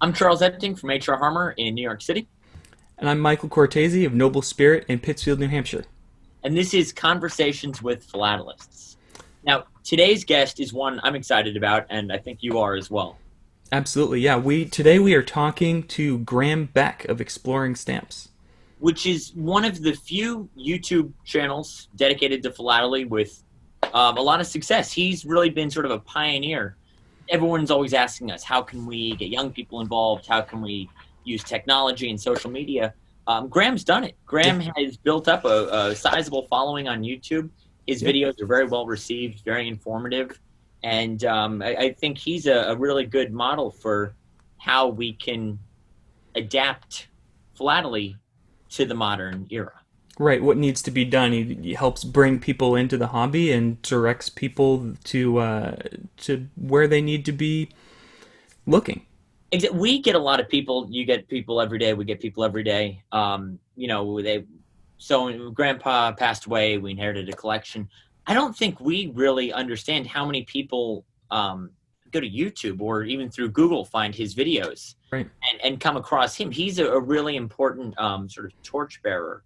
I'm Charles Epting from HR Harmer in New York City, And I'm Michael Cortese of NobleSpirit in Pittsfield, New Hampshire. and this is Conversations with Philatelists. Now, today's guest is one I'm excited about, and I think you are as well, Absolutely, yeah. Today we are talking to Graham Beck of Exploring Stamps. which is one of the few YouTube channels dedicated to philately with a lot of success. He's really been sort of a pioneer. Everyone's always asking us, how can we get young people involved? How can we use technology and social media? Graham's done it. Graham Yeah, has built up a sizable following on YouTube. His yeah. videos are very well received, very informative, and I think he's a really good model for how we can adapt philately to the modern era. Right, what needs to be done. He helps bring people into the hobby and directs people to where they need to be looking. We get a lot of people. You get people every day. We get people every day. So when Grandpa passed away, we inherited a collection. I don't think we really understand how many people go to YouTube or even through Google find his videos Right. and come across him. He's a really important sort of torchbearer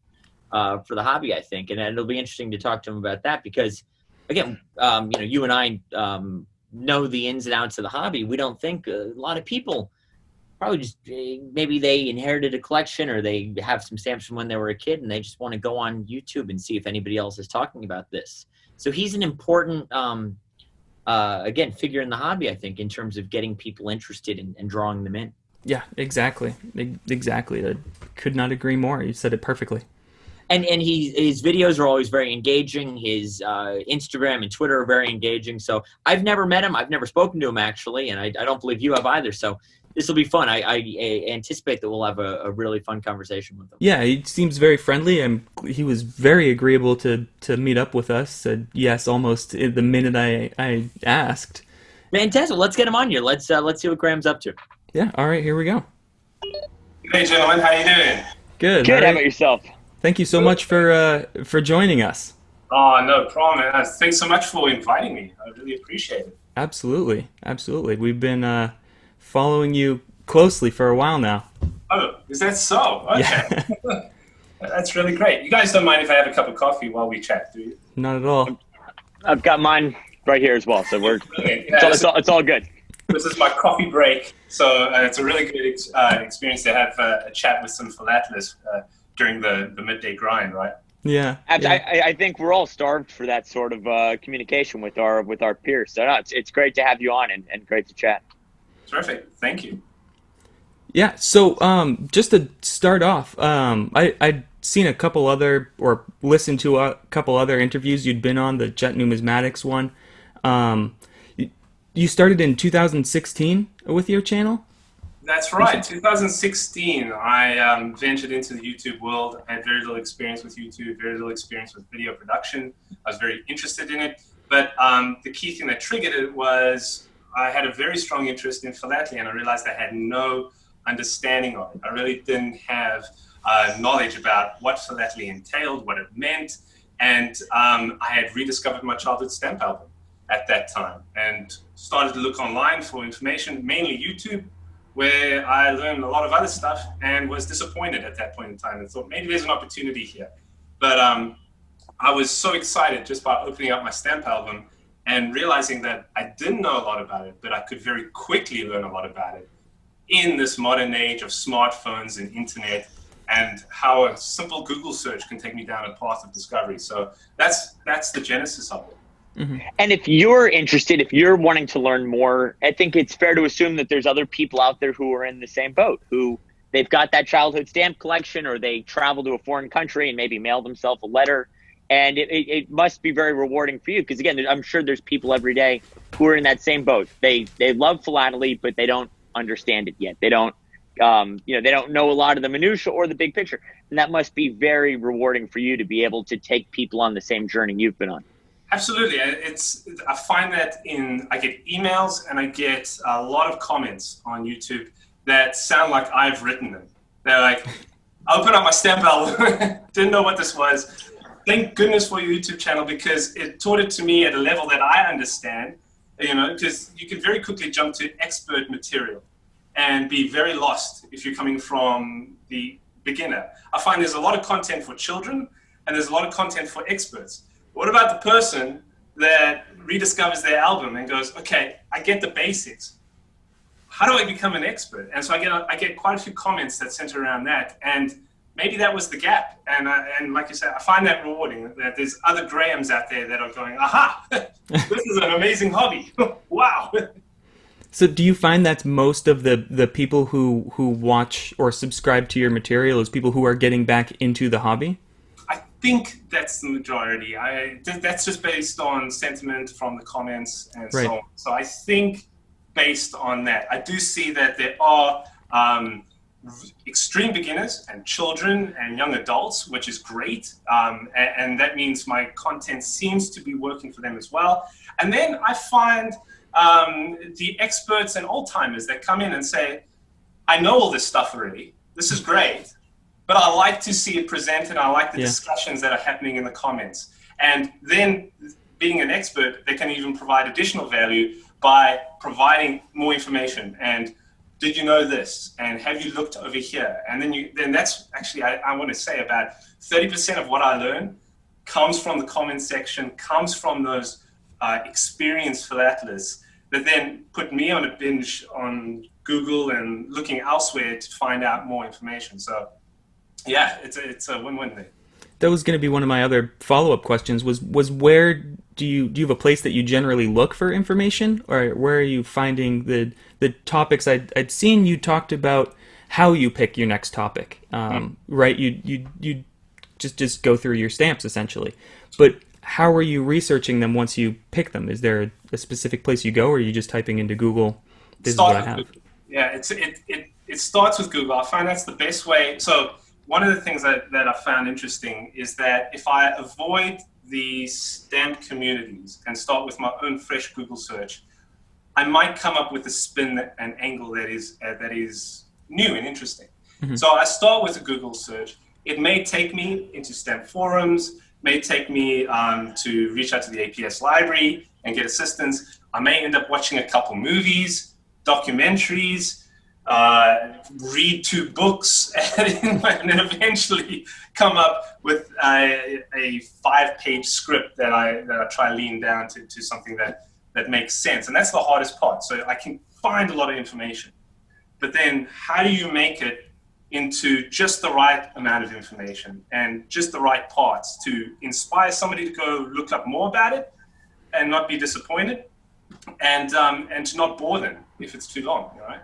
for the hobby, I think, and it'll be interesting to talk to him about that because, again, you and I know the ins and outs of the hobby. We don't think a lot of people probably just maybe they inherited a collection or they have some stamps from when they were a kid and they just want to go on YouTube and see if anybody else is talking about this. So he's an important, again, figure in the hobby, I think, in terms of getting people interested and drawing them in. Yeah, exactly. Exactly. I could not agree more. You said it perfectly. And his videos are always very engaging. His Instagram and Twitter are very engaging. So I've never met him. I've never spoken to him, actually, and I don't believe you have either. So this will be fun. I anticipate that we'll have a really fun conversation with him. Yeah, he seems very friendly, and he was very agreeable to meet up with us. Said yes almost the minute I asked. Fantastic. Let's get him on here. Let's see what Graham's up to. Yeah, all right, here we go. Hey gentlemen, how you doing? Good. Good. All How right. about yourself? Thank you so much for joining us. Oh, no problem. Thanks so much for inviting me. I really appreciate it. Absolutely, absolutely. We've been following you closely for a while now. Oh, is that so? Yeah, Okay. That's really great. You guys don't mind if I have a cup of coffee while we chat, do you? not at all. I've got mine right here as well, so we're Brilliant. it's Yeah, all, it's all, it's all good. this is my coffee break, so it's a really good experience to have a chat with some philatelists during the midday grind, right? Yeah, I, yeah. I think we're all starved for that sort of communication with our peers. So no, it's great to have you on and great to chat. Terrific. Thank you. Yeah, so just to start off, I'd seen a couple other, or listened to a couple other interviews you'd been on, the Jet Numismatics one. You started in 2016 with your channel? That's right. 2016, I ventured into the YouTube world. I had very little experience with YouTube, very little experience with video production. I was very interested in it. But the key thing that triggered it was I had a very strong interest in philately, and I realized I had no understanding of it. I really didn't have knowledge about what philately entailed, what it meant. And I had rediscovered my childhood stamp album at that time and started to look online for information, mainly YouTube, where I learned a lot of other stuff and was disappointed at that point in time and thought maybe there's an opportunity here. But I was so excited just by opening up my stamp album and realizing that I didn't know a lot about it, but I could very quickly learn a lot about it in this modern age of smartphones and internet, and how a simple Google search can take me down a path of discovery. So that's the genesis of it. Hmm. And if you're interested, if you're wanting to learn more, I think it's fair to assume that there's other people out there who are in the same boat, who they've got that childhood stamp collection, or they travel to a foreign country and maybe mail themselves a letter. And it must be very rewarding for you because, again, I'm sure there's people every day who are in that same boat. They love philately, but they don't understand it yet. They don't, they don't know a lot of the minutia or the big picture. And that must be very rewarding for you to be able to take people on the same journey you've been on. Absolutely. I find that I get emails and I get a lot of comments on YouTube that sound like I've written them. They're like, I opened up my stamp album, didn't know what this was. Thank goodness for your YouTube channel because it taught it to me at a level that I understand, because you can very quickly jump to expert material. and be very lost if you're coming from the beginner. I find there's a lot of content for children and there's a lot of content for experts. What about the person that rediscovers their album and goes, okay, I get the basics. How do I become an expert? And so I get quite a few comments that center around that. And maybe that was the gap. And like you said, I find that rewarding, that there's other Grahams out there that are going, aha, this is an amazing hobby. Wow. So do you find that's most of the people who watch or subscribe to your material is people who are getting back into the hobby? I think that's the majority. That's just based on sentiment from the comments and so on. So I think based on that, I do see that there are extreme beginners and children and young adults, which is great. And that means my content seems to be working for them as well. And then I find the experts and old timers that come in and say, I know all this stuff already. This is great, but I like to see it presented. I like the discussions that are happening in the comments. And then being an expert, they can even provide additional value by providing more information. And did you know this? And have you looked over here? And then that's actually, I want to say about 30% of what I learn comes from the comment section, comes from those experienced philatelists that then put me on a binge on Google and looking elsewhere to find out more information. So yeah, it's a win-win thing. That was going to be one of my other follow-up questions was where do you have a place that you generally look for information, or where are you finding the topics? I'd seen you talked about how you pick your next topic, right? You just go through your stamps essentially, but how are you researching them once you pick them? Is there a specific place you go, or are you just typing into Google, this is what I have? Yeah, it starts with Google. I find that's the best way. So one of the things that I found interesting is that if I avoid the stamp communities and start with my own fresh Google search, I might come up with a spin and angle that is new and interesting. Mm-hmm. So I start with a Google search. It may take me into stamp forums, may take me to reach out to the APS library and get assistance. I may end up watching a couple movies, documentaries, read 2 books, and then eventually come up with a 5-page script that I try to lean down to something that makes sense. And that's the hardest part. So I can find a lot of information, but then how do you make it into just the right amount of information and just the right parts to inspire somebody to go look up more about it and not be disappointed, and to not bore them if it's too long, right?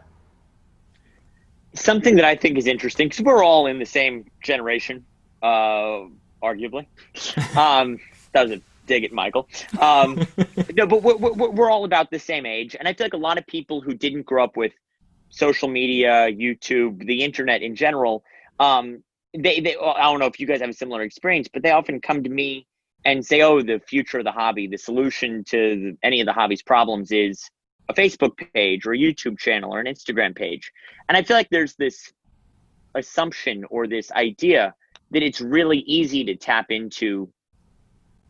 Something that I think is interesting, because we're all in the same generation, arguably. That was a dig at Michael. No, but we're all about the same age. And I feel like a lot of people who didn't grow up with social media, YouTube, the internet in general, they I don't know if you guys have a similar experience, but they often come to me and say, oh, the future of the hobby, the solution to any of the hobby's problems is a Facebook page or a YouTube channel or an Instagram page. And I feel like there's this assumption or this idea that it's really easy to tap into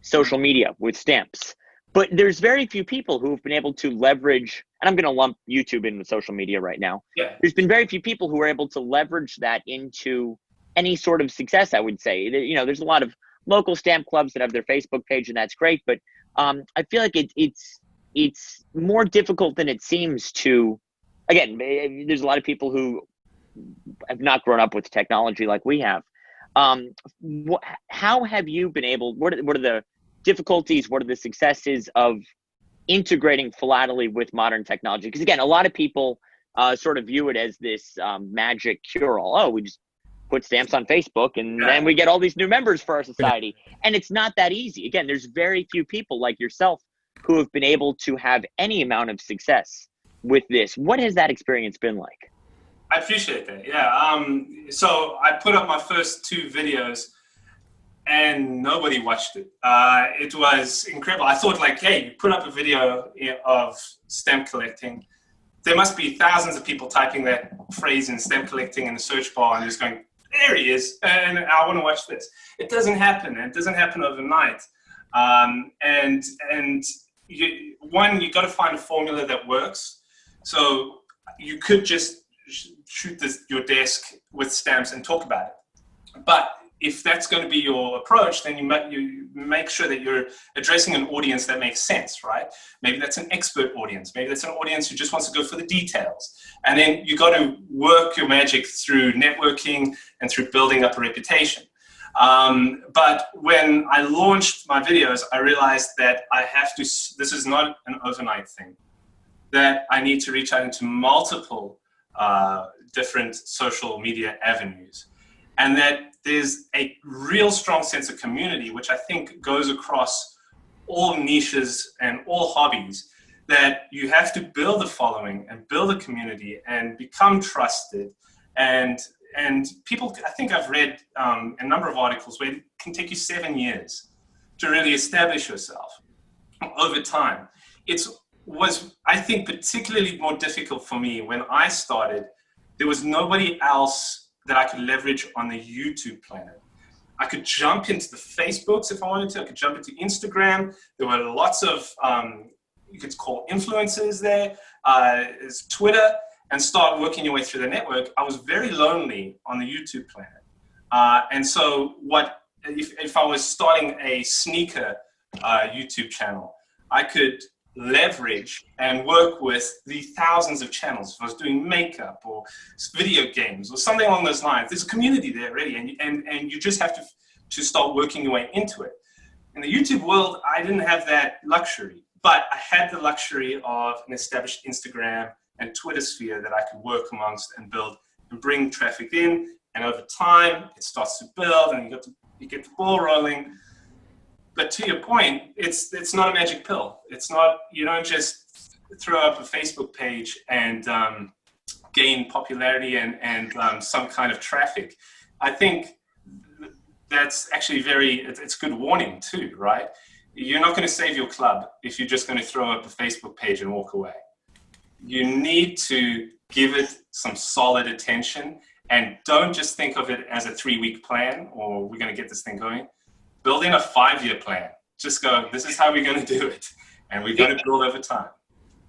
social media with stamps. But there's very few people who have been able to leverage, and I'm going to lump YouTube in with social media right now. Yeah. There's been very few people who are able to leverage that into any sort of success, I would say. You know, there's a lot of local stamp clubs that have their Facebook page, and that's great. But I feel like it's more difficult than it seems to, again, there's a lot of people who have not grown up with technology like we have. How have you been able, what are the difficulties, what are the successes of integrating philately with modern technology? Because again, a lot of people sort of view it as this magic cure-all. Oh, we just put stamps on Facebook and then we get all these new members for our society. And it's not that easy. Again, there's very few people like yourself who have been able to have any amount of success with this. What has that experience been like? I appreciate that. Yeah. So I put up my first 2 videos and nobody watched it. It was incredible. I thought, like, hey, you put up a video of stamp collecting. There must be thousands of people typing that phrase in stamp collecting in the search bar and just going, there he is, and I want to watch this. It doesn't happen. It doesn't happen overnight. You got to find a formula that works. So you could just shoot your desk with stamps and talk about it. But if that's going to be your approach, then you make sure that you're addressing an audience that makes sense, right? Maybe that's an expert audience. Maybe that's an audience who just wants to go for the details. And then you got to work your magic through networking and through building up a reputation. But when I launched my videos, I realized that I have to, this is not an overnight thing, that I need to reach out into multiple different social media avenues. And that there's a real strong sense of community, which I think goes across all niches and all hobbies, that you have to build a following and build a community and become trusted. And people, I think I've read a number of articles where it can take you 7 years to really establish yourself over time. It was, I think, particularly more difficult for me when I started. There was nobody else that I could leverage on the YouTube planet. I could jump into the Facebooks if I wanted to. I could jump into Instagram. There were lots of, you could call influencers there. There's Twitter, and start working your way through the network. I was very lonely on the YouTube planet. And so if I was starting a sneaker YouTube channel, I could leverage and work with the thousands of channels. If I was doing makeup or video games or something along those lines, there's a community there already, and you just have to start working your way into it. In the YouTube world, I didn't have that luxury, but I had the luxury of an established Instagram and Twitter sphere that I could work amongst and build and bring traffic in. And over time, it starts to build, and you get the ball rolling. But to your point, it's not a magic pill. It's not, you don't just throw up a Facebook page and gain popularity and some kind of traffic. I think that's actually it's good warning too, right? You're not going to save your club if you're just going to throw up a Facebook page and walk away. You need to give it some solid attention, and don't just think of it as a 3-week plan or we're going to get this thing going. Build in a 5-year plan. Just go, this is how we're going to do it. And we're going to build over time.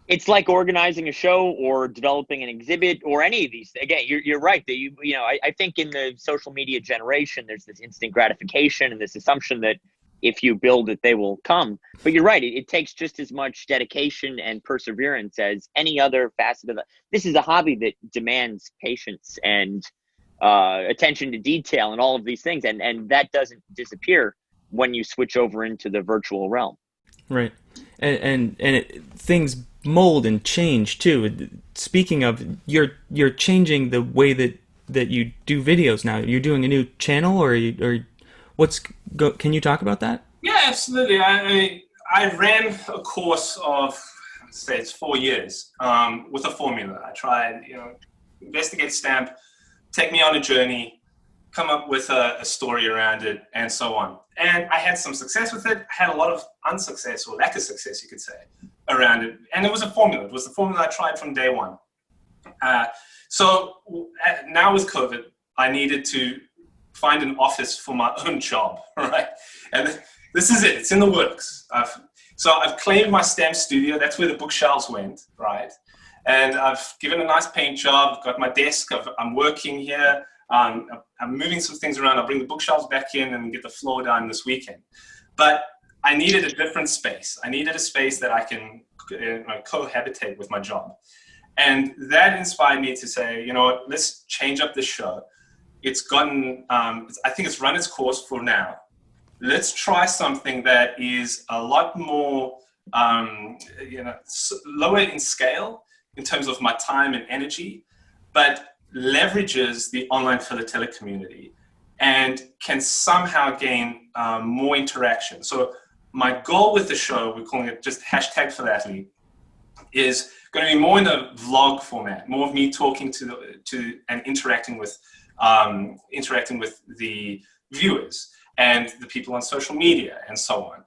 It's like organizing a show or developing an exhibit or any of these. Again, you're right. That I think in the social media generation, there's this instant gratification and this assumption that if you build it, they will come. But you're right. It takes just as much dedication and perseverance as any other facet of it. This is a hobby that demands patience and attention to detail and all of these things. And that doesn't disappear when you switch over into the virtual realm. Right. And things mold and change too. Speaking of, you're changing the way that you do videos now. You're doing a new channel, or can you talk about that? Yeah, absolutely. I ran a course of, say it's 4 years, with a formula. I tried, investigate stamp, take me on a journey, come up with a story around it, and so on. And I had some success with it. I had a lot of unsuccess, or lack of success, you could say, around it. And it was a formula. It was the formula I tried from day one. So now with COVID, I needed to find an office for my own job, right? And this is it. It's in the works. So I've claimed my stamp studio. That's where the bookshelves went, right? And I've given a nice paint job. I've got my desk. I'm working here. I'm moving some things around. I'll bring the bookshelves back in and get the floor done this weekend. But I needed a different space. I needed a space that I can cohabitate with my job. And that inspired me to say, let's change up this show. It's gotten, I think it's run its course for now. Let's try something that is a lot more, lower in scale in terms of my time and energy, but leverages the online philatelic community and can somehow gain more interaction. So my goal with the show, we're calling it just #philately, is going to be more in the vlog format, more of me talking to and interacting with the viewers and the people on social media and so on.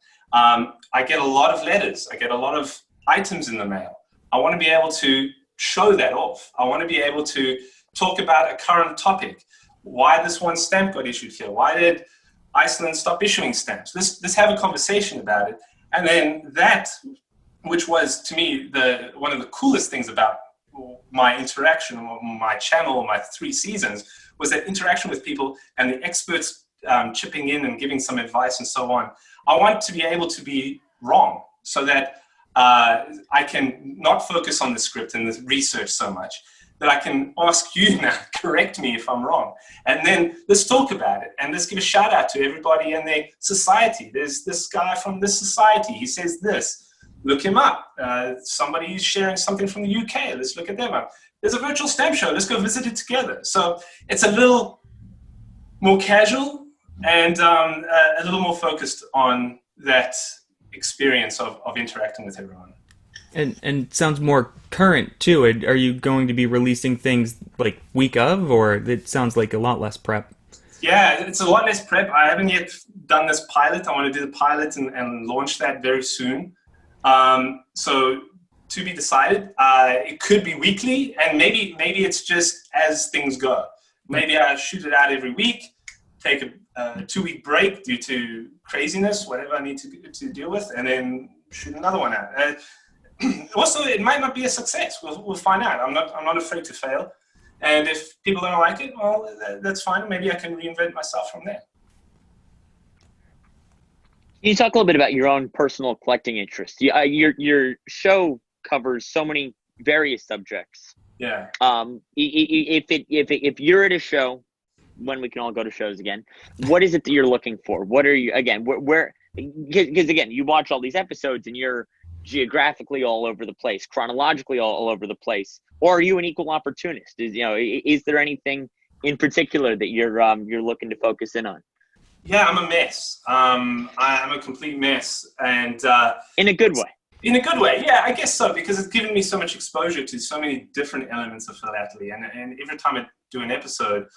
I get a lot of letters. I get a lot of items in the mail. I want to be able to show that off. I want to be able to talk about a current topic. Why this one stamp got issued here? Why did Iceland stop issuing stamps? Let's have a conversation about it. And then that, which was to me one of the coolest things about my interaction, my channel, my 3 seasons, was that interaction with people and the experts chipping in and giving some advice and so on. I want to be able to be wrong so that I can not focus on the script and the research so much, that I can ask you now, correct me if I'm wrong. And then let's talk about it. And let's give a shout out to everybody in their society. There's this guy from this society. He says this. Look him up. Somebody is sharing something from the UK. Let's look at them up. There's a virtual stamp show. Let's go visit it together. So it's a little more casual and a little more focused on that experience of interacting with everyone. And sounds more current too. Are you going to be releasing things like week of, or it sounds like a lot less prep? Yeah, it's a lot less prep. I haven't yet done this pilot. I want to do the pilot and launch that very soon. So to be decided. It could be weekly, and maybe it's just as things go. Maybe I shoot it out every week, take a 2-week break due to craziness, whatever I need to deal with, and then shoot another one out. Also, it might not be a success. We'll find out. I'm not afraid to fail. And if people don't like it, well, that's fine. Maybe I can reinvent myself from there. Can you talk a little bit about your own personal collecting interests? Your show covers so many various subjects. Yeah. If you're at a show, when we can all go to shows again, what is it that you're looking for? What are you, again, where, because again, you watch all these episodes and you're geographically all over the place, chronologically all over the place, or are you an equal opportunist? Is there anything in particular that you're looking to focus in on? Yeah, I'm a mess. I'm a complete mess, and in a good way. In a good way, yeah, I guess so, because it's given me so much exposure to so many different elements of philately, and every time I do an episode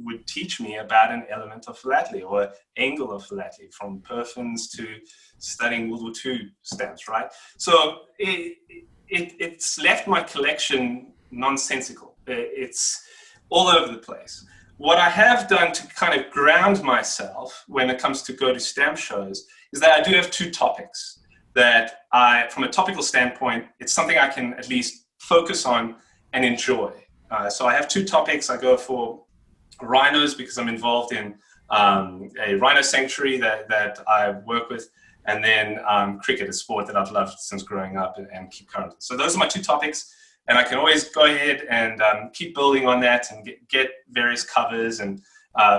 would teach me about an element of philately or angle of philately, from perfins to studying World War II stamps, right? So it's left my collection nonsensical. It's all over the place. What I have done to kind of ground myself when it comes to go to stamp shows is that I do have 2 topics that from a topical standpoint, it's something I can at least focus on and enjoy. So I have 2 topics. I go for rhinos because I'm involved in a rhino sanctuary that I work with, and then cricket, a sport that I've loved since growing up and keep current. So those are my 2 topics, and I can always go ahead and keep building on that and get various covers and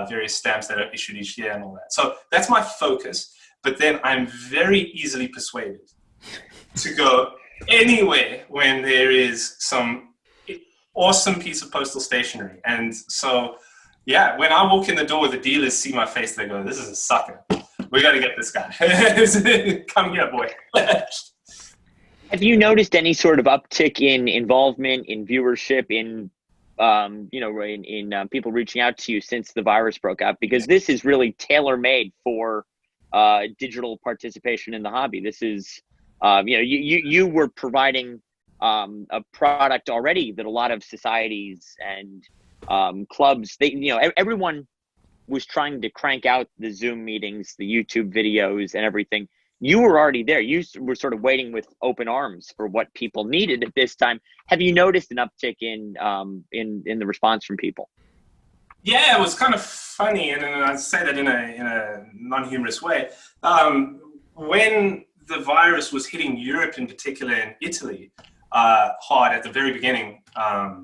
various stamps that are issued each year and all that. So that's my focus. But then I'm very easily persuaded to go anywhere when there is some awesome piece of postal stationery. And so, yeah, when I walk in the door, the dealers see my face, they go, "This is a sucker. We got to get this guy. Come here, boy." Have you noticed any sort of uptick in involvement, in viewership, in people reaching out to you since the virus broke out? Because this is really tailor-made for digital participation in the hobby. This is, you were providing a product already that a lot of societies and clubs, everyone was trying to crank out the Zoom meetings, the YouTube videos, and everything. You were already there. You were sort of waiting with open arms for what people needed at this time. Have you noticed an uptick in the response from people? Yeah, it was kind of funny, and I say that in a non-humorous way. When the virus was hitting Europe in particular, and Italy hard at the very beginning, I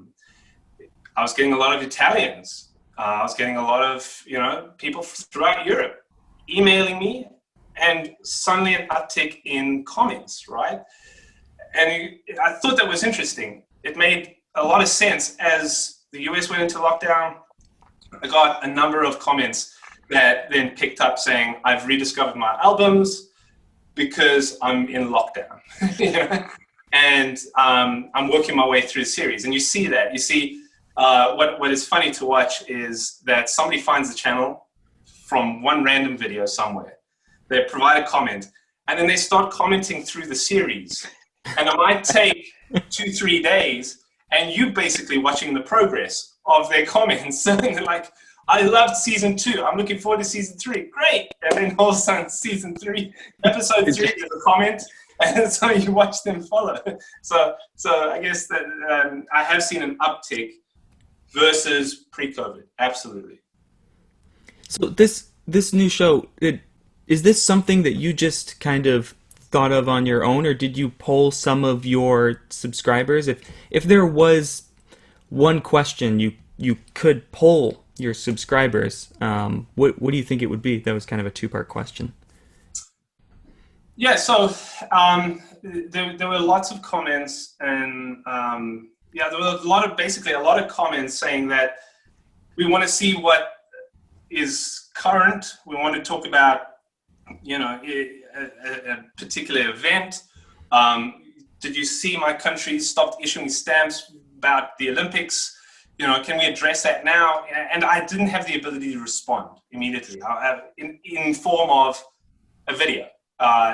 was getting a lot of Italians. I was getting a lot of people throughout Europe emailing me, and suddenly an uptick in comments, right? And I thought that was interesting. It made a lot of sense as the US went into lockdown. I got a number of comments that then picked up saying, "I've rediscovered my albums because I'm in lockdown." And I'm working my way through the series. And you see that. You see what is funny to watch is that somebody finds the channel from one random video somewhere. They provide a comment, and then they start commenting through the series. And it might take 2-3 days, and you basically watching the progress of their comments. And they're like, "I loved season 2. I'm looking forward to season 3. Great." And then all of a sudden, episode 3, there's a comment. and so you watch them follow. So I guess that I have seen an uptick versus pre-COVID. Absolutely. So this new show, is this something that you just kind of thought of on your own, or did you poll some of your subscribers? If there was one question you could poll your subscribers, what do you think it would be? That was kind of a two-part question. Yeah, so there were lots of comments, and there were basically a lot of comments saying that we want to see what is current. We want to talk about, a particular event. Did you see my country stopped issuing stamps about the Olympics? Can we address that now? And I didn't have the ability to respond immediately in form of a video.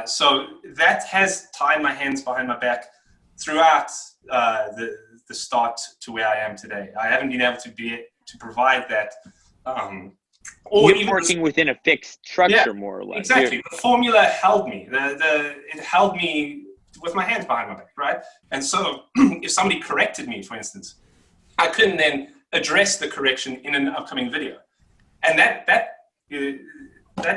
So that has tied my hands behind my back throughout the start to where I am today. I haven't been able to provide that. You're working within a fixed structure, more or less. Exactly. The formula held me. It held me with my hands behind my back, right? And so if somebody corrected me, for instance, I couldn't then address the correction in an upcoming video. And that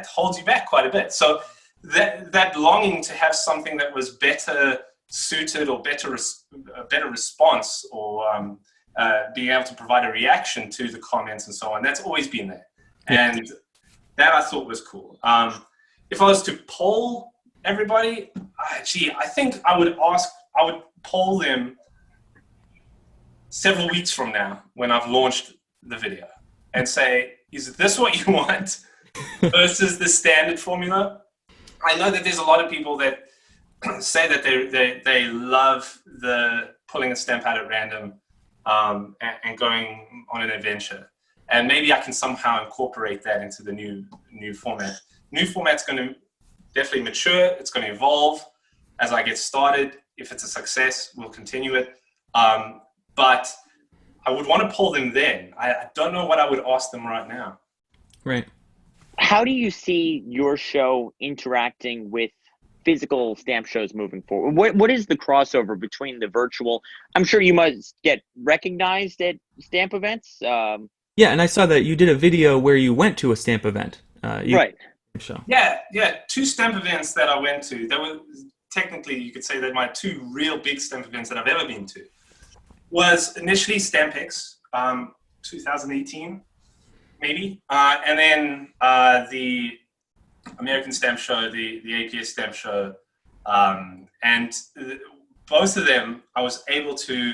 holds you back quite a bit. So that longing to have something that was better suited or a better response, or being able to provide a reaction to the comments and so on, that's always been there. And that I thought was cool. If I was to poll everybody, I think I would poll them several weeks from now when I've launched the video and say, is this what you want versus the standard formula? I know that there's a lot of people that say that they love the pulling a stamp out at random and going on an adventure. And maybe I can somehow incorporate that into the new format. New format's going to definitely mature. It's going to evolve as I get started. If it's a success, we'll continue it. But I would want to poll them then. I don't know what I would ask them right now. Right. How do you see your show interacting with physical stamp shows moving forward? What is the crossover between the virtual? I'm sure you must get recognized at stamp events. Yeah, and I saw that you did a video where you went to a stamp event. Right. Show. Yeah. 2 stamp events that I went to. That were technically, you could say that my 2 real big stamp events that I've ever been to was initially StampX, 2018, maybe, and then the American Stamp Show, the APS Stamp Show, and both of them I was able to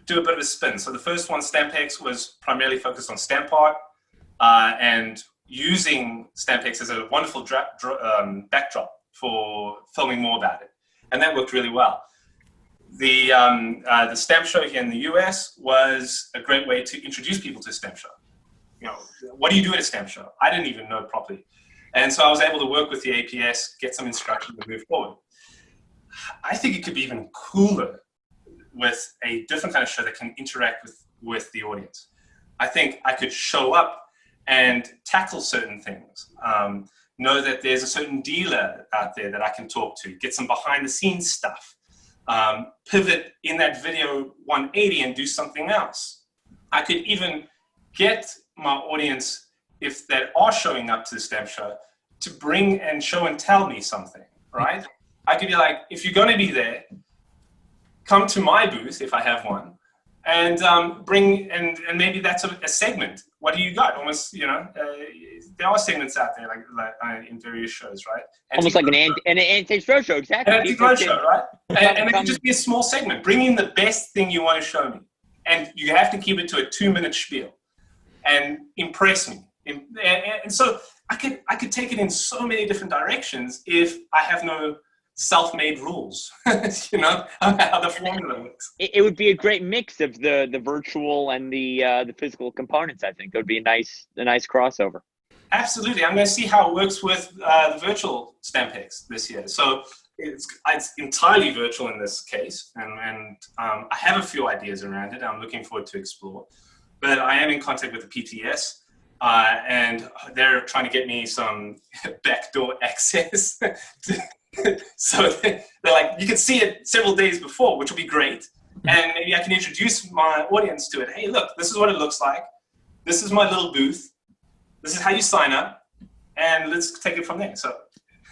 do a bit of a spin. So the first one, StampX, was primarily focused on stamp art and using StampX as a wonderful backdrop for filming more about it, and that worked really well. The stamp show here in the US was a great way to introduce people to a stamp show. What do you do at a stamp show? I didn't even know properly. And so I was able to work with the APS, get some instruction to move forward. I think it could be even cooler with a different kind of show that can interact with the audience. I think I could show up and tackle certain things. Know that there's a certain dealer out there that I can talk to, get some behind the scenes stuff. Pivot in that video 180 and do something else. I could even get my audience, if they are showing up to the stamp show, to bring and show and tell me something, right? I could be like, if you're going to be there, come to my booth, if I have one, and bring, and maybe that's a segment. What do you got? Almost, there are segments out there like in various shows, right? Almost like an anti-show show, exactly. An anti-show show, right? And it could just be a small segment. Bring in the best thing you want to show me. And you have to keep it to a 2-minute spiel and impress me. And so I could take it in so many different directions if I have no self-made rules, how the formula works. It would be a great mix of the virtual and the physical components. I think it would be a nice crossover. Absolutely. I'm going to see how it works with the virtual StampX this year. So it's entirely virtual in this case, and I have a few ideas around it I'm looking forward to explore. But I am in contact with the PTS, and they're trying to get me some backdoor access So they're like, you can see it several days before, which will be great. And maybe I can introduce my audience to it. Hey, look, this is what it looks like. This is my little booth. This is how you sign up. And let's take it from there. So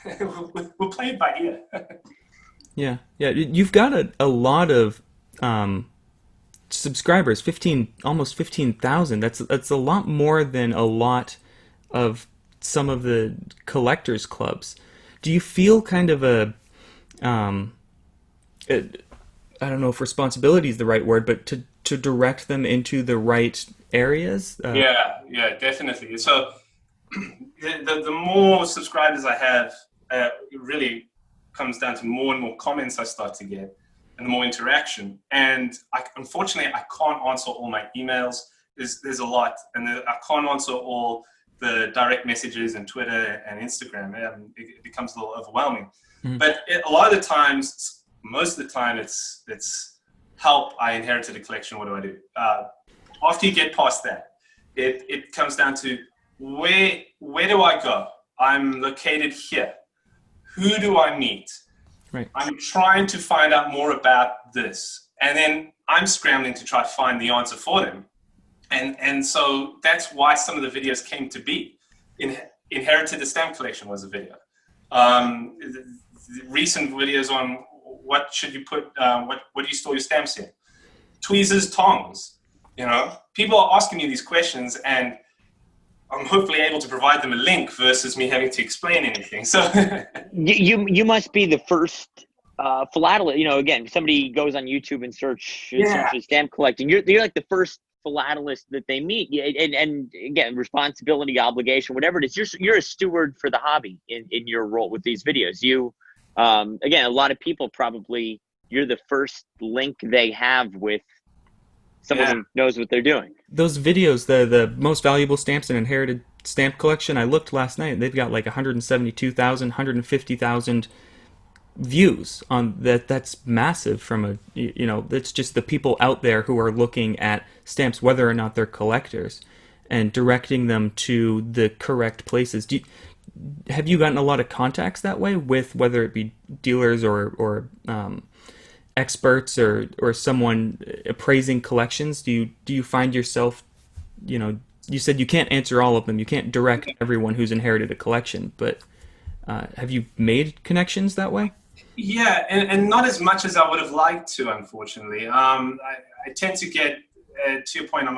we'll play it by ear. Yeah. You've got a lot of subscribers, almost 15,000. That's a lot more than a lot of some of the collectors clubs. Do you feel kind of I don't know if responsibility is the right word, but to direct them into the right areas? Yeah, definitely. So the more subscribers I have, it really comes down to more and more comments I start to get and the more interaction. And unfortunately, I can't answer all my emails. There's a lot, and I can't answer all the direct messages and Twitter and Instagram. It becomes a little overwhelming. Mm-hmm. But a lot of the times, most of the time, it's help. I inherited a collection. What do I do? After you get past that, it comes down to where do I go? I'm located here. Who do I meet? Right. I'm trying to find out more about this, and then I'm scrambling to try to find the answer for them. And so that's why some of the videos came to be. Inherited the Stamp Collection was a video. The recent videos on what should you put, what do you store your stamps in? Tweezers, tongs, People are asking me these questions, and I'm hopefully able to provide them a link versus me having to explain anything. So you must be the first philatelist. Again, somebody goes on YouTube and searches stamp collecting. You're like the first philatelist that they meet, and again, responsibility, obligation, whatever it is. You're a steward for the hobby in your role with these videos. You, again, a lot of people probably you're the first link they have with someone who knows what they're doing. Those videos, the most valuable stamps in inherited stamp collection, I looked last night. They've got like 172,000, 150,000 views on that. That's massive. From that's just the people out there who are looking at stamps, whether or not they're collectors, and directing them to the correct places. Have you gotten a lot of contacts that way with whether it be dealers or experts or someone appraising collections? Do you find yourself, you said you can't answer all of them, you can't direct everyone who's inherited a collection, but have you made connections that way? Yeah, and not as much as I would have liked to, unfortunately. I tend to get, to your point,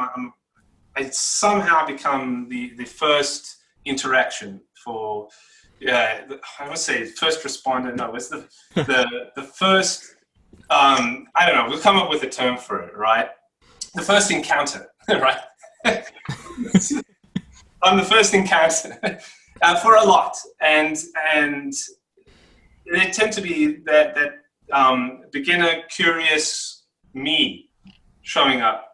I somehow become the first interaction for, I would say first responder. No, it's the first, I don't know, we'll come up with a term for it, right? The first encounter, right? I'm the first encounter for a lot. And they tend to be that beginner, curious me showing up.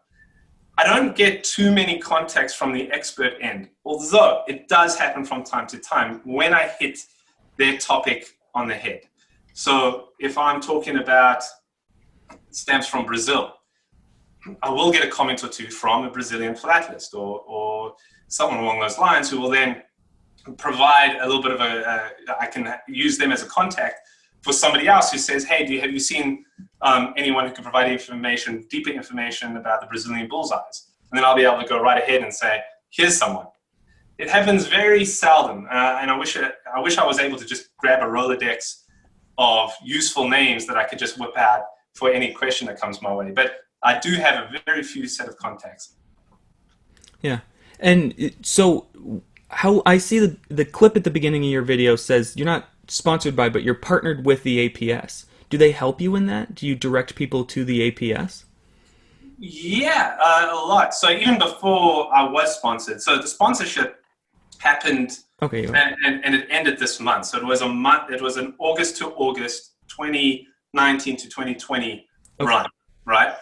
I don't get too many contacts from the expert end, although it does happen from time to time when I hit their topic on the head. So if I'm talking about stamps from Brazil, I will get a comment or two from a Brazilian philatelist or someone along those lines who will then provide a little bit of I can use them as a contact for somebody else who says, hey, have you seen anyone who can provide deeper information about the Brazilian bullseyes? And then I'll be able to go right ahead and say, here's someone. It happens very seldom, and I wish I was able to just grab a Rolodex of useful names that I could just whip out for any question that comes my way. But I do have a very few set of contacts. Yeah. And so how I see the clip at the beginning of your video says you're not sponsored by, but you're partnered with the APS. Do they help you in that? Do you direct people to the APS? Yeah, a lot. So even before I was sponsored, so the sponsorship happened, and it ended this month. So it was a month. It was an August to August 2019 to 2020 run, right?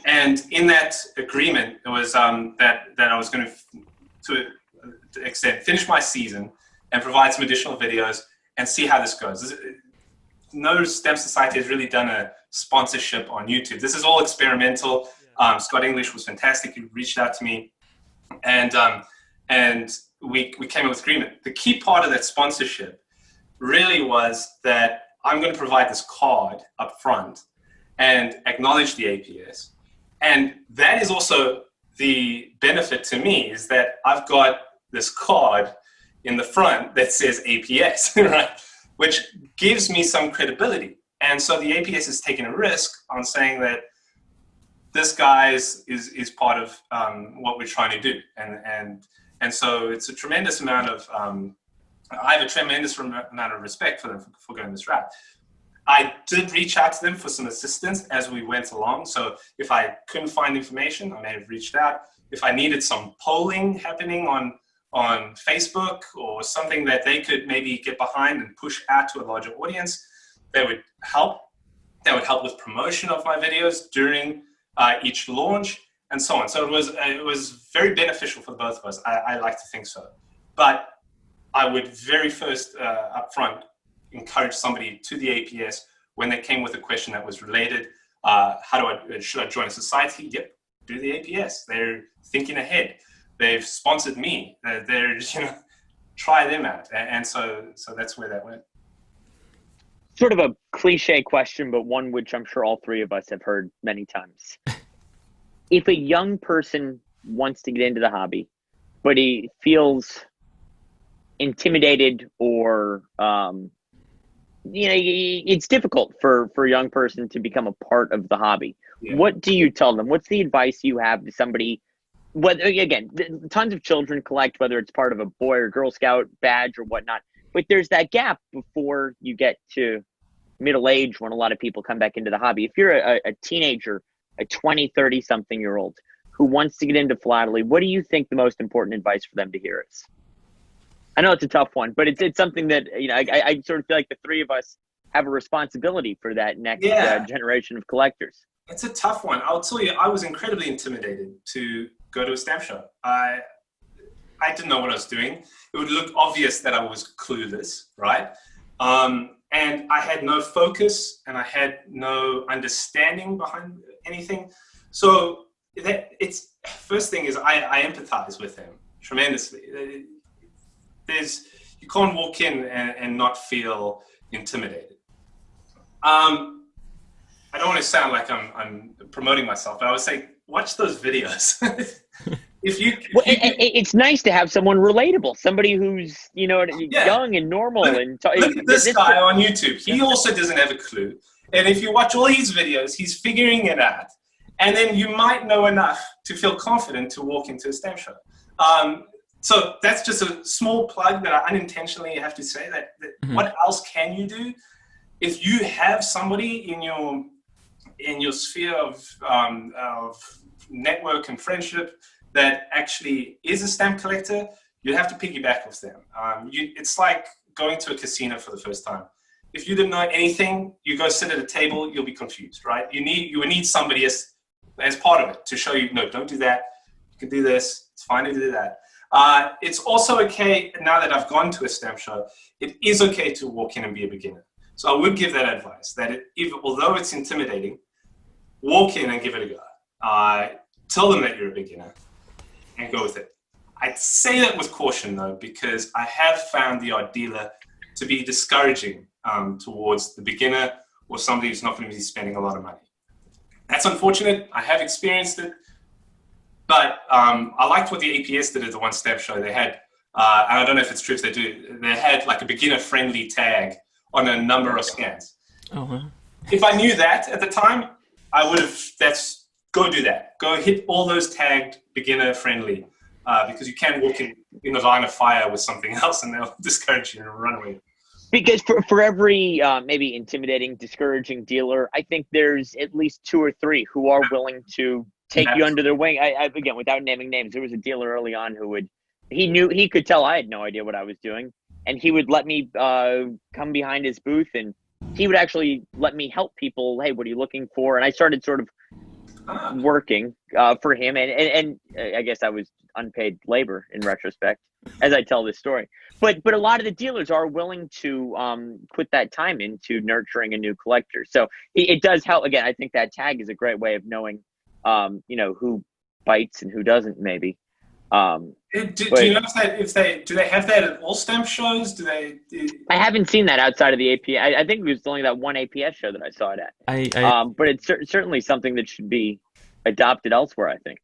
And in that agreement, it was that I was going to extent finish my season and provide some additional videos and see how this goes. No Stamp Society has really done a sponsorship on YouTube. This is all experimental. Scott English was fantastic. He reached out to me, and we came up with agreement. The key part of that sponsorship really was that I'm going to provide this card up front and acknowledge the APS. And that is also the benefit to me, is that I've got this card in the front that says APS, right? Which gives me some credibility. And so the APS is taking a risk on saying that this guy is part of what we're trying to do. And so it's a tremendous amount of, I have a tremendous amount of respect for them for going this route. I did reach out to them for some assistance as we went along. So if I couldn't find information, I may have reached out. If I needed some polling happening on Facebook or something that they could maybe get behind and push out to a larger audience, they would help. That would help with promotion of my videos during each launch and so on. So it was very beneficial for both of us. I like to think so. But I would very first up front encourage somebody to the APS when they came with a question that was related. Should I join a society? Yep, do the APS. They're thinking ahead. They've sponsored me. They're try them out. And so that's where that went. Sort of a cliche question, but one which I'm sure all three of us have heard many times. If a young person wants to get into the hobby, but he feels intimidated or it's difficult for a young person to become a part of the hobby. Yeah. What do you tell them? What's the advice you have to somebody? Whether, again, tons of children collect, whether it's part of a Boy or Girl Scout badge or whatnot, but there's that gap before you get to middle age when a lot of people come back into the hobby. If you're a teenager, a 20, 30 something year old who wants to get into philately, what do you think the most important advice for them to hear is? I know it's a tough one, but it's something that, I sort of feel like the three of us have a responsibility for that next generation of collectors. It's a tough one. I'll tell you, I was incredibly intimidated to go to a stamp show. I didn't know what I was doing. It would look obvious that I was clueless, right? And I had no focus and I had no understanding behind anything. So first thing is I empathize with him tremendously. You can't walk in and not feel intimidated. I don't want to sound like I'm promoting myself, but I would say, watch those videos. It's nice to have someone relatable, somebody who's young and normal. Look at this guy on YouTube. He also doesn't have a clue. And if you watch all his videos, he's figuring it out. And then you might know enough to feel confident to walk into a stamp show. So that's just a small plug that I unintentionally have to say that what else can you do? If you have somebody in your sphere of network and friendship that actually is a stamp collector, you have to piggyback with them. It's like going to a casino for the first time. If you didn't know anything, you go sit at a table, you'll be confused, right? You would need somebody as part of it to show you, no, don't do that. You can do this. It's fine to do that. It's also okay, now that I've gone to a stamp show, it is okay to walk in and be a beginner. So I would give that advice, that although it's intimidating, walk in and give it a go. Tell them that you're a beginner and go with it. I'd say that with caution though, because I have found the odd dealer to be discouraging towards the beginner or somebody who's not going to be spending a lot of money. That's unfortunate. I have experienced it. But I liked what the APS did at the one stamp show. They had, I don't know if it's true if they do, they had like a beginner-friendly tag on a number of scans. Uh-huh. If I knew that at the time, I would have, go do that. Go hit all those tagged beginner-friendly because you can walk in the line of fire with something else and they'll discourage you and run away. Because for every maybe intimidating, discouraging dealer, I think there's at least 2 or 3 who are willing to take you under their wing. I again, without naming names, there was a dealer early on who he could tell I had no idea what I was doing, and he would let me come behind his booth, and he would actually let me help people. Hey, what are you looking for? And I started sort of working for him, and I guess I was unpaid labor in retrospect as I tell this story. But a lot of the dealers are willing to put that time into nurturing a new collector. So it does help. Again, I think that tag is a great way of knowing who bites and who doesn't, maybe. Do you know do they have that at all stamp shows? I haven't seen that outside of the APS. I think it was only that one APS show that I saw it at. But it's certainly something that should be adopted elsewhere, I think.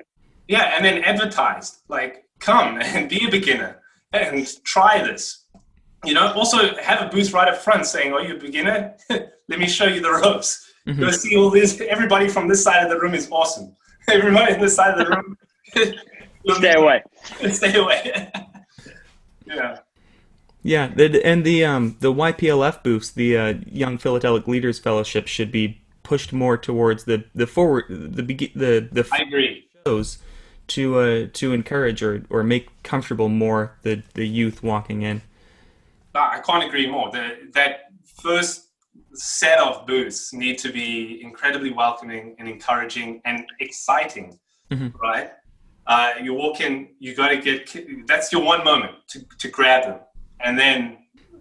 Yeah, and then advertised, like, come and be a beginner and try this. Also have a booth right up front saying, "Are you a beginner? Let me show you the ropes. Mm-hmm. Go see all this. Everybody from this side of the room is awesome. Everybody on this side of the room, stay away. Stay away." Yeah. Yeah, and the YPLF booths, the Young Philatelic Leaders Fellowship, should be pushed more towards the I agree. shows to encourage or make comfortable more the youth walking in. I can't agree more. That first set of booths need to be incredibly welcoming and encouraging and exciting, mm-hmm. right? You walk in, you got to that's your one moment to grab them and then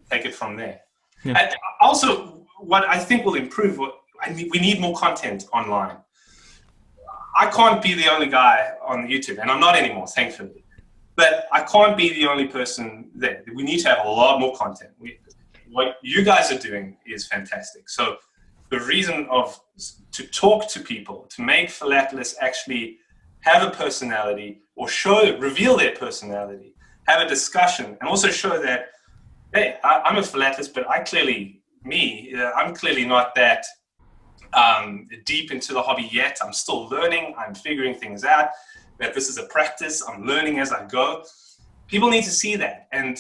take it from there. Yeah. And also, what I think will improve, we need more content online. I can't be the only guy on YouTube, and I'm not anymore, thankfully. But I can't be the only person there. We need to have a lot more content. What you guys are doing is fantastic. So the reason to talk to people, to make philatelists actually have a personality or reveal their personality, have a discussion, and also show that, hey, I'm a philatelist, but I'm clearly not that deep into the hobby yet. I'm still learning. I'm figuring things out. That this is a practice. I'm learning as I go. People need to see that, and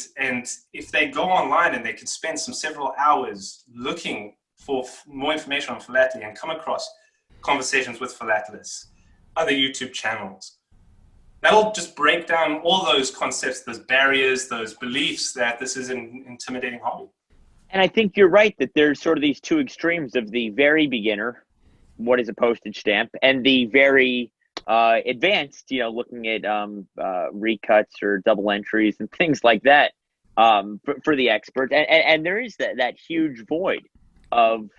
if they go online and they can spend several hours looking for more information on philately and come across conversations with philatelists, other YouTube channels, that'll just break down all those concepts, those barriers, those beliefs that this is an intimidating hobby. And I think you're right that there's sort of these two extremes of the very beginner, what is a postage stamp, and the very advanced, looking at recuts or double entries and things like that for the expert. And there is that huge void of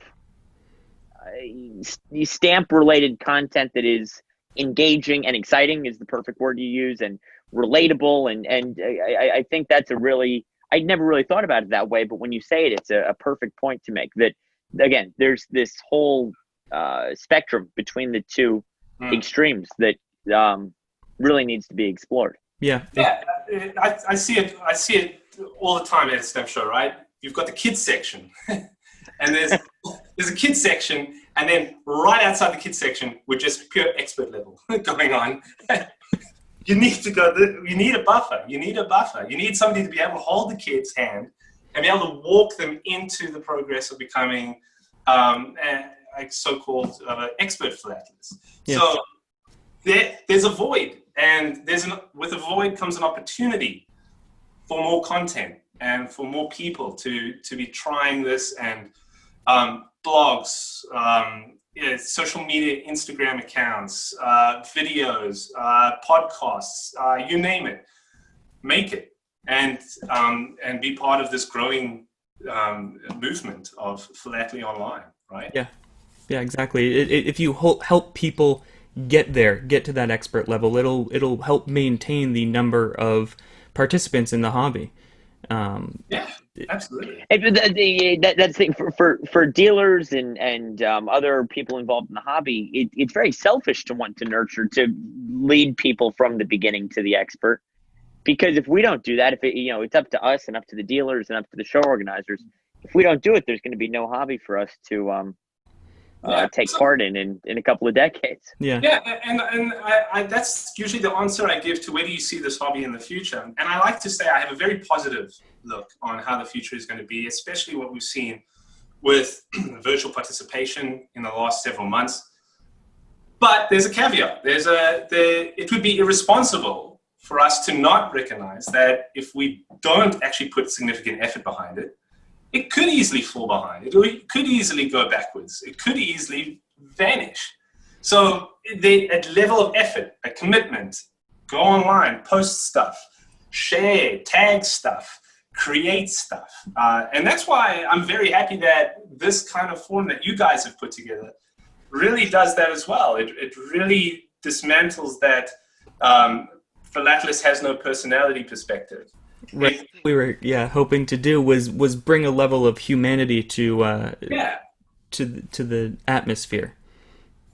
stamp-related content that is engaging and exciting is the perfect word you use, and relatable. And I think that's I'd never really thought about it that way, but when you say it, it's a perfect point to make. That, again, there's this whole spectrum between the two extremes that really needs to be explored. Yeah. I see it all the time at a stamp show, right? You've got the kids section, and there's a kids section, and then right outside the kids section, we're just pure expert level going on. You need to go. You need a buffer. You need somebody to be able to hold the kid's hand and be able to walk them into the progress of becoming like so-called expert philatelists. Yeah. So there's a void, and with a void comes an opportunity for more content and for more people to be trying this, and blogs, social media, Instagram accounts, videos, podcasts, you name it. Make it and be part of this growing movement of philately online, right? Yeah, exactly. If you help people get to that expert level, it'll help maintain the number of participants in the hobby. Yeah, absolutely. That's the thing for dealers and other people involved in the hobby. It's very selfish to want to nurture, to lead people from the beginning to the expert, because if we don't do that, it's up to us and up to the dealers and up to the show organizers. If we don't do it, there's going to be no hobby for us to take part in a couple of decades. Yeah, and I that's usually the answer I give to where do you see this hobby in the future. And I like to say I have a very positive look on how the future is going to be, especially what we've seen with virtual participation in the last several months. But there's a caveat. It would be irresponsible for us to not recognize that if we don't actually put significant effort behind it, it could easily fall behind. It could easily go backwards. It could easily vanish. So a level of effort, a commitment, go online, post stuff, share, tag stuff, create stuff. And that's why I'm very happy that this kind of forum that you guys have put together really does that as well. It really dismantles that philatelist has no personality perspective. Right. What we were hoping to do was bring a level of humanity to the atmosphere.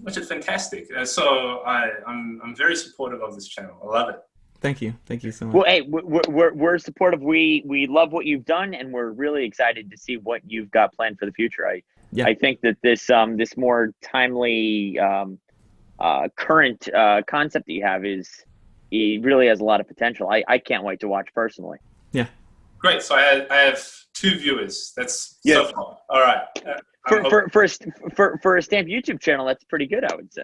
Which is fantastic. So I'm very supportive of this channel. I love it. Thank you so much. Well, hey, we're supportive. We love what you've done, and we're really excited to see what you've got planned for the future. I think that this more timely current concept that you have it really has a lot of potential. I can't wait to watch personally. Yeah. Great. So I have 2 viewers. That's so far. All right. For a Stamp YouTube channel, that's pretty good, I would say.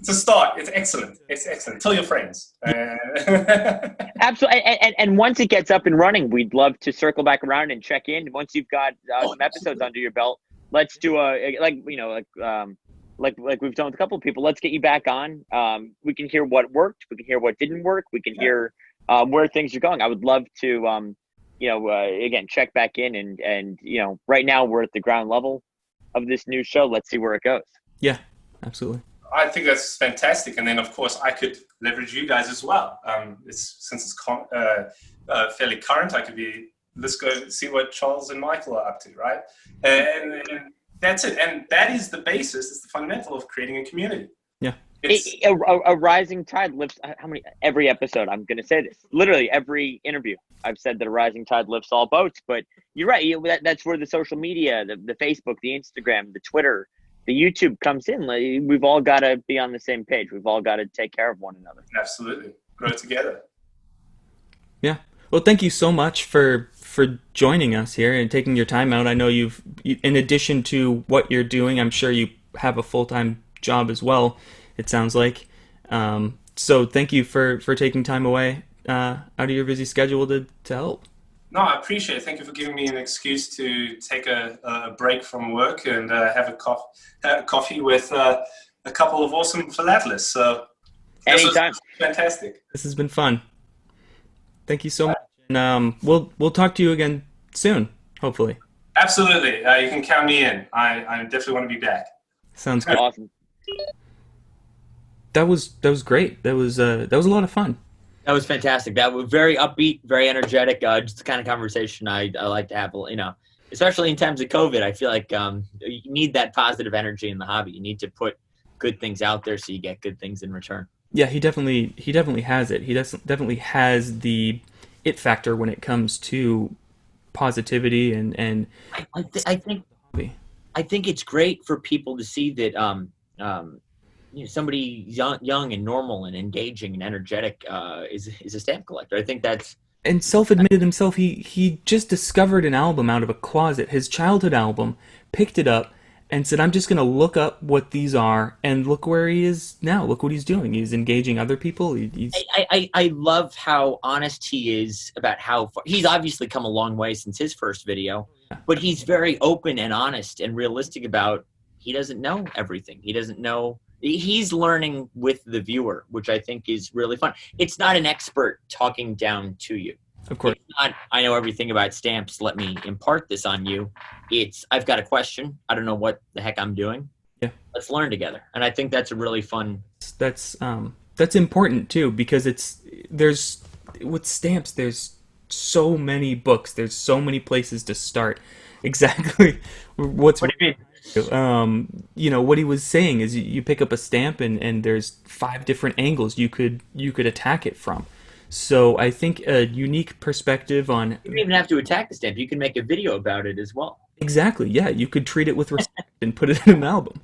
It's a start. It's excellent. It's excellent. Tell your friends. Absolutely. And once it gets up and running, we'd love to circle back around and check in. Once you've got some episodes under your belt, let's do like we've done with a couple of people. Let's get you back on. We can hear what worked. We can hear what didn't work. We can hear where things are going. I would love to, again, check back in and right now we're at the ground level of this new show. Let's see where it goes. Yeah, absolutely. I think that's fantastic. And then, of course, I could leverage you guys as well. Since it's fairly current, let's go see what Charles and Michael are up to, right? And that's it. And that is the basis, it's the fundamental of creating a community. Yeah. A rising tide lifts, every episode, I'm going to say this, literally every interview, I've said that a rising tide lifts all boats. But you're right. That's where the social media, the Facebook, the Instagram, the Twitter, the YouTube comes in. We've all got to be on the same page. We've all got to take care of one another. Absolutely. Grow together. Yeah. Well, thank you so much for joining us here and taking your time out. I know you've, in addition to what you're doing, I'm sure you have a full-time job as well, it sounds like. So thank you for taking time away out of your busy schedule to help. No, I appreciate it. Thank you for giving me an excuse to take a break from work and have a coffee with a couple of awesome philatelists. So anytime. Fantastic. This has been fun. Thank you so much. And we'll talk to you again soon, hopefully. Absolutely. You can count me in. I definitely want to be back. Sounds good. Awesome. That was great. That was a lot of fun. That was fantastic. That was very upbeat, very energetic. Just the kind of conversation I like to have. Especially in times of COVID, I feel like you need that positive energy in the hobby. You need to put good things out there so you get good things in return. Yeah, he definitely has it. He definitely has the it factor when it comes to positivity and. I think it's great for people to see that somebody young and normal and engaging and energetic is a stamp collector. I think that's. And self-admitted himself, he just discovered an album out of a closet, his childhood album, picked it up, and said, I'm just going to look up what these are, and look where he is now. Look what he's doing. He's engaging other people. I love how honest he is about how far. He's obviously come a long way since his first video, but he's very open and honest and realistic about he doesn't know everything. He doesn't know. He's learning with the viewer, which I think is really fun. It's not an expert talking down to you. Of course. It's not, I know everything about stamps. Let me impart this on you. It's, I've got a question. I don't know what the heck I'm doing. Yeah. Let's learn together. And I think that's a really fun. That's important too, because with stamps, there's so many books. There's so many places to start. Exactly. What do you mean? What he was saying is you pick up a stamp and there's 5 different angles you could attack it from. So I think a unique perspective on. You don't even have to attack the stamp. You can make a video about it as well. Exactly. Yeah, you could treat it with respect and put it in an album.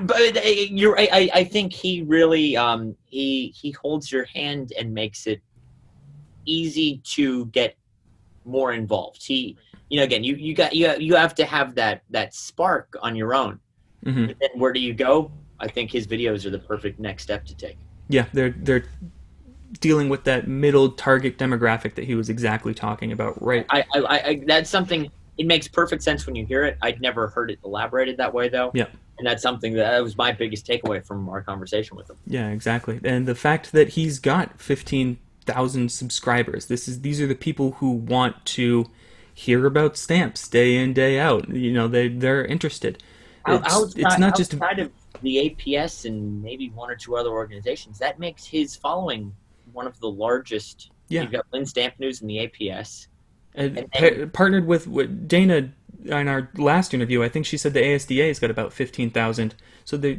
But you're right. I think he really he holds your hand and makes it easy to get more involved. Again, you have to have that spark on your own. Mm-hmm. And then where do you go? I think his videos are the perfect next step to take. Yeah, they're dealing with that middle target demographic that he was exactly talking about, right? I that's something. It makes perfect sense when you hear it. I'd never heard it elaborated that way, though. Yeah, and that's something that was my biggest takeaway from our conversation with him. Yeah, exactly. And the fact that he's got 15,000 subscribers. These are the people who want to hear about stamps day in, day out. They're interested. It's not just the APS and maybe one or two other organizations, that makes his following one of the largest. Yeah. You've got Lynn Stampnews and the APS. And partnered with Dana in our last interview. I think she said the ASDA has got about 15,000. So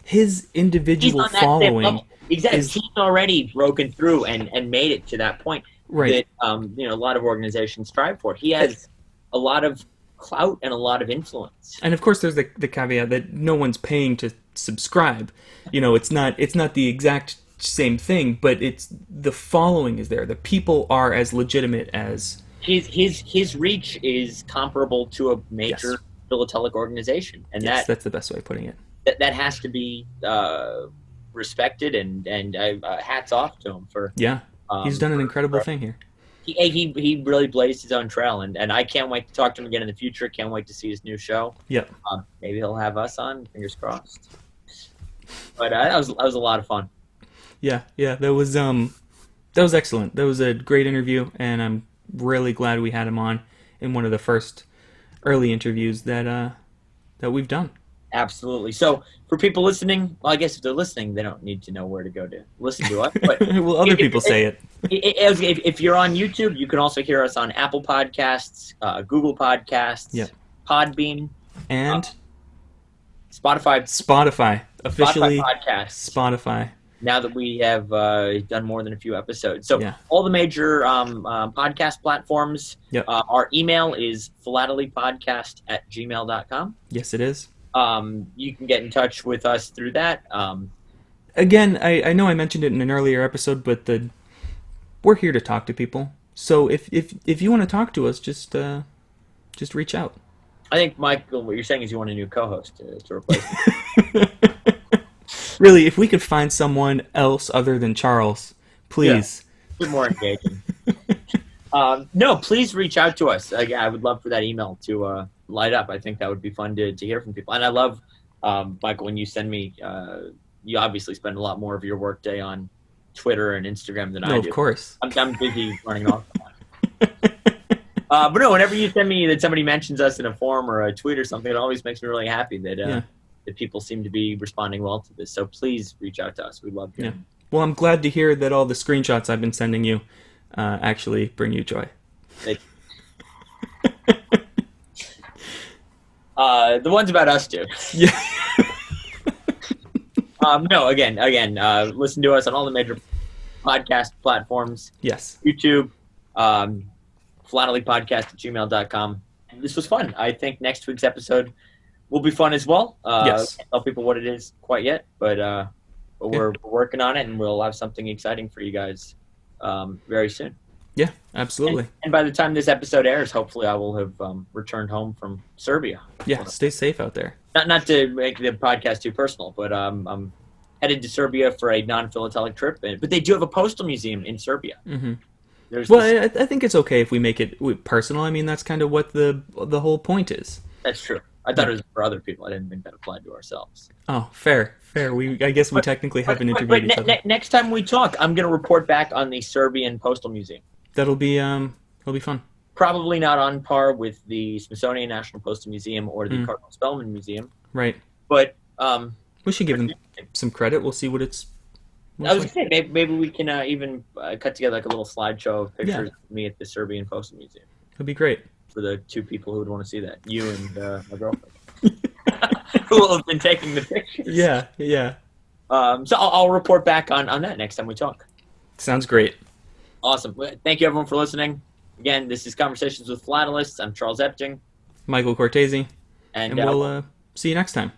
his individual following. Exactly. He's already broken through and made it to that point right. that a lot of organizations strive for. He has a lot of clout and a lot of influence. And of course there's the caveat that no one's paying to subscribe. It's not the exact same thing, but it's the following is there. The people are as legitimate as his reach is comparable to a major philatelic organization, and that's the best way of putting it. That has to be respected, and hats off to him for he's done an incredible thing here. He really blazed his own trail, and I can't wait to talk to him again in the future. Can't wait to see his new show. Yep. Maybe he'll have us on. Fingers crossed. But that was a lot of fun. Yeah. That was excellent. That was a great interview, and I'm really glad we had him on in one of the first early interviews that we've done. Absolutely. So for people listening, well, I guess if they're listening, they don't need to know where to go to listen to us. But well, other people say it. If you're on YouTube, you can also hear us on Apple Podcasts, Google Podcasts, Podbean, and Spotify. Officially Spotify podcasts. Spotify. Now that we have done more than a few episodes. So all the major podcast platforms, our email is philatelypodcast@gmail.com. Yes, it is. You can get in touch with us through that. Again, I know I mentioned it in an earlier episode, but we're here to talk to people. So if you want to talk to us, just reach out. I think, Michael, what you're saying is you want a new co-host to replace me. Really, if we could find someone else other than Charles, please. Be more engaging. No, please reach out to us. I would love for that email to light up. I think that would be fun to hear from people. And I love, Michael, when you send me, you obviously spend a lot more of your workday on Twitter and Instagram than I do. No, of course. I'm busy running off. But no, whenever you send me that somebody mentions us in a forum or a tweet or something, it always makes me really happy that people seem to be responding well to this. So please reach out to us. We'd love to. Yeah. Well, I'm glad to hear that all the screenshots I've been sending you actually bring you joy. The ones about us do. Yeah. No, again, listen to us on all the major podcast platforms. Yes. YouTube, philatelypodcast@gmail.com. This was fun. I think next week's episode will be fun as well. Yes. Can't tell people what it is quite yet, but we're working on it, and we'll have something exciting for you guys very soon. Yeah, absolutely. And by the time this episode airs, hopefully I will have returned home from Serbia. Yeah, stay safe out there. Not to make the podcast too personal, but I'm headed to Serbia for a non-philatelic trip. But they do have a postal museum in Serbia. Mm-hmm. I think it's okay if we make it personal. I mean, that's kind of what the whole point is. That's true. I thought it was for other people. I didn't think that applied to ourselves. Oh, fair. I guess we technically haven't interviewed each other. Next time we talk, I'm going to report back on the Serbian Postal Museum. That'll be fun. Probably not on par with the Smithsonian National Postal Museum or the Cardinal Spellman Museum. Right. But we should give them some credit. We'll see what it's. I was going to say, maybe we can even cut together like a little slideshow of pictures of me at the Serbian Postal Museum. That'd be great. For the two people who would want to see that. You and my girlfriend. Who will have been taking the pictures. Yeah. So I'll report back on that next time we talk. Sounds great. Awesome. Thank you, everyone, for listening. Again, this is Conversations with Philatelists. I'm Charles Epting. Michael Cortese. And we'll see you next time.